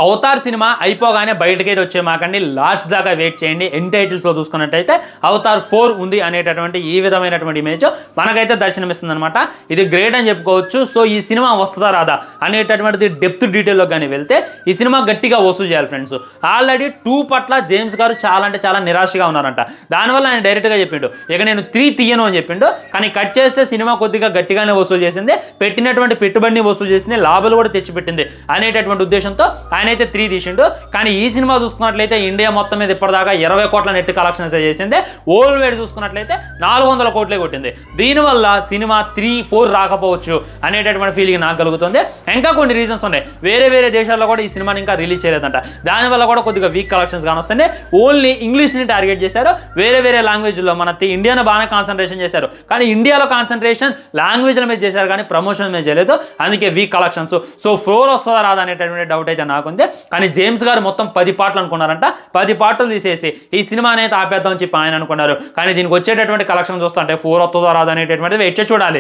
Avatar cinema అయిపోగానే బయటకైతే వచ్చే మాకండి, లాస్ట్ దాకా వెయిట్ చేయండి. ఎండ్ టైటిల్స్లో చూసుకున్నట్టయితే అవతార్ 4 ఉంది అనేటటువంటి ఈ విధమైనటువంటి ఇమేజ్ మనకైతే దర్శనమిస్తుంది అనమాట. ఇది గ్రేట్ అని చెప్పుకోవచ్చు. సో ఈ సినిమా వస్తుందా రాదా అనేటటువంటిది డెప్త్ డీటెయిల్లో కానీ వెళ్తే ఈ సినిమా గట్టిగా వసూలు చేయాలి ఫ్రెండ్స్. ఆల్రెడీ 2 పట్ల జేమ్స్ గారు చాలా అంటే చాలా నిరాశగా ఉన్నారంట. దానివల్ల ఆయన డైరెక్ట్గా చెప్పిండు ఇక నేను 3 తీయను అని చెప్పిండు. కానీ కట్ చేస్తే సినిమా కొద్దిగా గట్టిగానే వసూలు చేసింది, పెట్టినటువంటి పెట్టుబడిని వసూలు చేసింది, లాభాలు కూడా తెచ్చిపెట్టింది అనేటటువంటి ఉద్దేశంతో ఆయన అయితే 3 తీసిండు. కానీ ఈ సినిమా చూసుకున్నట్లయితే ఇండియా మొత్తం మీద ఇప్పటిదాకా 20 కోట్ల నెట్ కలెక్షన్స్ చేసింది. వరల్డ్ వైడ్ చూసుకున్నట్లయితే 400 కోట్లే కొట్టింది. దీనివల్ల సినిమా 3, 4 రాకపోవచ్చు అనేటటువంటి ఫీలింగ్ నాకు కలుగుతుంది. ఇంకా కొన్ని రీజన్స్ ఉన్నాయి. వేరే వేరే దేశాల్లో కూడా ఈ సినిమాని ఇంకా రిలీజ్ చేయలేదంట. దానివల్ల కూడా కొద్దిగా వీక్ కలెక్షన్స్ కానీ వస్తున్నాయి. ఓన్లీ ఇంగ్లీష్ని టార్గెట్ చేశారు. వేరే వేరే లాంగ్వేజ్లో మన ఇండియాను బాగానే కాన్సన్ట్రేషన్ చేశారు. కానీ ఇండియాలో కాన్సన్ట్రేషన్ లాంగ్వేజ్ల మీద చేశారు కానీ ప్రమోషన్ మీద చేయలేదు. అందుకే వీక్ కలెక్షన్స్. సో 4 వస్తుందా రాదా అనేటటువంటి డౌట్ అయితే నాకుంది. కానీ జేమ్స్ గారు మొత్తం 10 పార్ట్లు అనుకున్నారంట. 10 పార్ట్లు తీసేసి ఈ సినిమా అనేది ఆపేద్దాం అని చెప్పి ఆయన అనుకున్నారు. కానీ దీనికి వచ్చేటటువంటి కలెక్షన్ చూస్తుంటే 4 వస్తుందో రాదా అనేటటువంటిది వెయిట్ చేసి చూడాలి.